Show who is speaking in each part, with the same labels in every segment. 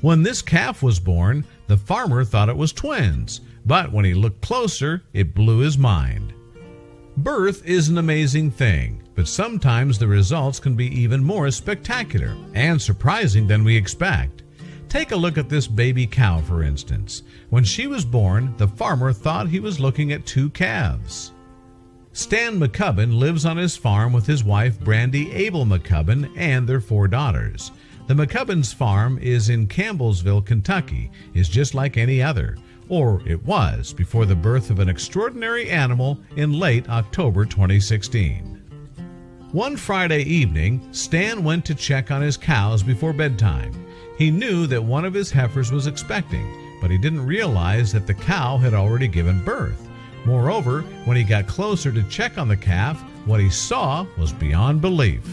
Speaker 1: When this calf was born, the farmer thought it was twins, but when he looked closer, it blew his mind. Birth is an amazing thing, but sometimes the results can be even more spectacular and surprising than we expect. Take a look at this baby cow, for instance. When she was born, the farmer thought he was looking at two calves. Stan McCubbin lives on his farm with his wife Brandy Abel McCubbin and their 4 daughters. The McCubbins farm is in Campbellsville, Kentucky, is just like any other, or it was before the birth of an extraordinary animal in late October 2016. One Friday evening, Stan went to check on his cows before bedtime. He knew that one of his heifers was expecting, but he didn't realize that the cow had already given birth. Moreover, when he got closer to check on the calf, what he saw was beyond belief.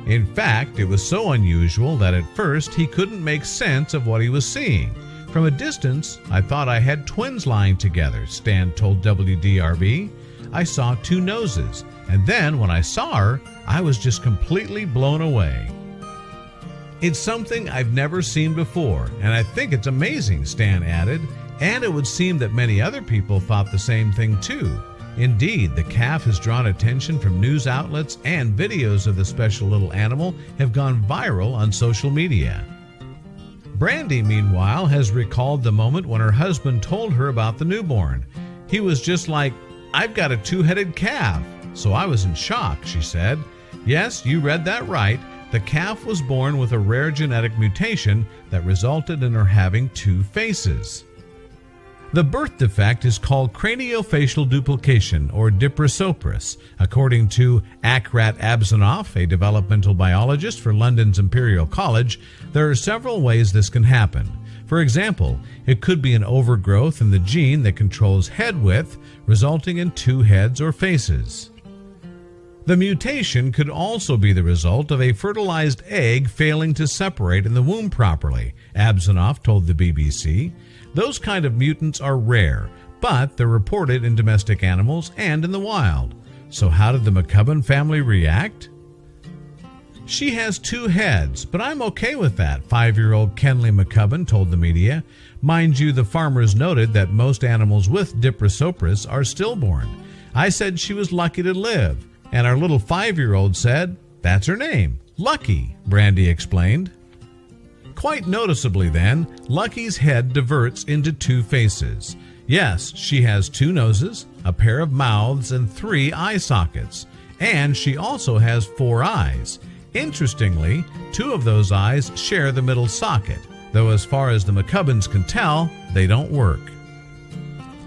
Speaker 1: In fact, it was so unusual that at first he couldn't make sense of what he was seeing. From a distance, I thought I had twins lying together, Stan told WDRB. I saw 2 noses, and then when I saw her, I was just completely blown away. It's something I've never seen before, and I think it's amazing, Stan added, and it would seem that many other people thought the same thing too. Indeed, the calf has drawn attention from news outlets, and videos of the special little animal have gone viral on social media. Brandy, meanwhile, has recalled the moment when her husband told her about the newborn. He was just like, "I've got a 2-headed calf." So I was in shock, she said. Yes, you read that right. The calf was born with a rare genetic mutation that resulted in her having 2 faces. The birth defect is called craniofacial duplication, or diprosopris. According to Akrat Abzanoff, a developmental biologist for London's Imperial College, there are several ways this can happen. For example, it could be an overgrowth in the gene that controls head width, resulting in 2 heads or faces. The mutation could also be the result of a fertilized egg failing to separate in the womb properly, Abzanoff told the BBC. Those kind of mutants are rare, but they're reported in domestic animals and in the wild. So how did the McCubbin family react? "She has 2 heads, but I'm okay with that," 5-year-old Kenley McCubbin told the media. Mind you, the farmers noted that most animals with diprosopris are stillborn. "I said she was lucky to live. And our little 5-year-old said, that's her name, Lucky," Brandy explained. Quite noticeably then, Lucky's head diverts into 2 faces. Yes, she has 2 noses, a pair of mouths, and 3 eye sockets. And she also has 4 eyes. Interestingly, 2 of those eyes share the middle socket, though as far as the McCubbins can tell, they don't work.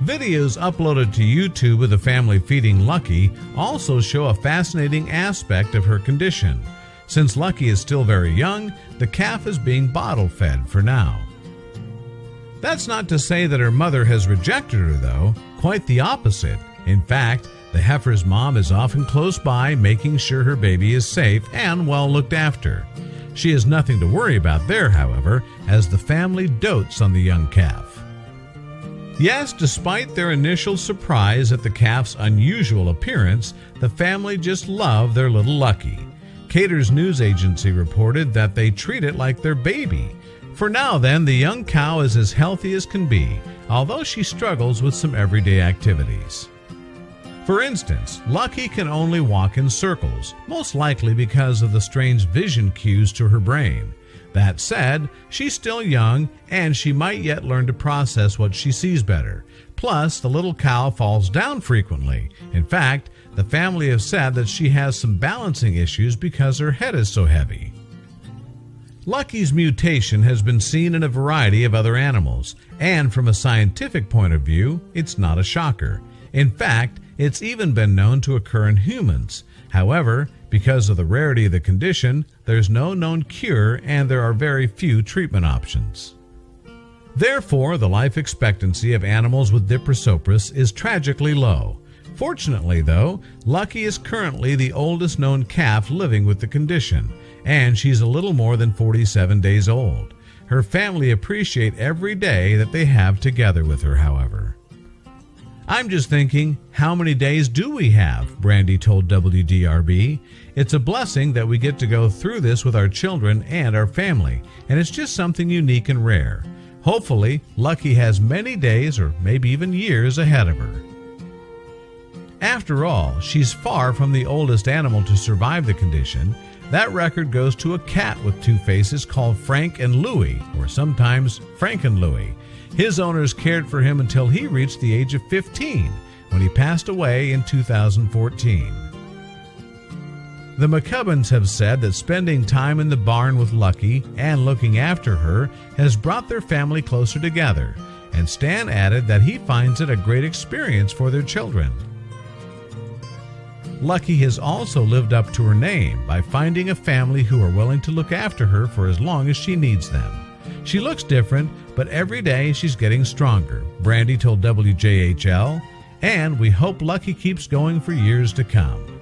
Speaker 1: Videos uploaded to YouTube of the family feeding Lucky also show a fascinating aspect of her condition. Since Lucky is still very young, the calf is being bottle fed for now. That's not to say that her mother has rejected her, though. Quite the opposite. In fact, the heifer's mom is often close by, making sure her baby is safe and well looked after. She has nothing to worry about there, however, as the family dotes on the young calf. Yes, despite their initial surprise at the calf's unusual appearance, the family just love their little Lucky. Cater's news agency reported that they treat it like their baby. For now then, the young cow is as healthy as can be, although she struggles with some everyday activities. For instance, Lucky can only walk in circles, most likely because of the strange vision cues to her brain. That said, she's still young, and she might yet learn to process what she sees better. Plus, the little cow falls down frequently. In fact, the family have said that she has some balancing issues because her head is so heavy. Lucky's mutation has been seen in a variety of other animals, and from a scientific point of view, it's not a shocker. In fact, it's even been known to occur in humans. However, because of the rarity of the condition, there's no known cure and there are very few treatment options. Therefore, the life expectancy of animals with diprosopris is tragically low. Fortunately, though, Lucky is currently the oldest known calf living with the condition, and she's a little more than 47 days old. Her family appreciate every day that they have together with her, however. "I'm just thinking, how many days do we have?" Brandy told WDRB. "It's a blessing that we get to go through this with our children and our family, and it's just something unique and rare. Hopefully, Lucky has many days or maybe even years ahead of her." After all, she's far from the oldest animal to survive the condition. That record goes to a cat with two faces called Frank and Louie, or sometimes Frank and Louie. His owners cared for him until he reached the age of 15, when he passed away in 2014. The McCubbins have said that spending time in the barn with Lucky and looking after her has brought their family closer together, and Stan added that he finds it a great experience for their children. Lucky has also lived up to her name by finding a family who are willing to look after her for as long as she needs them. She looks different, but every day she's getting stronger, Brandy told WJHL, and we hope Lucky keeps going for years to come.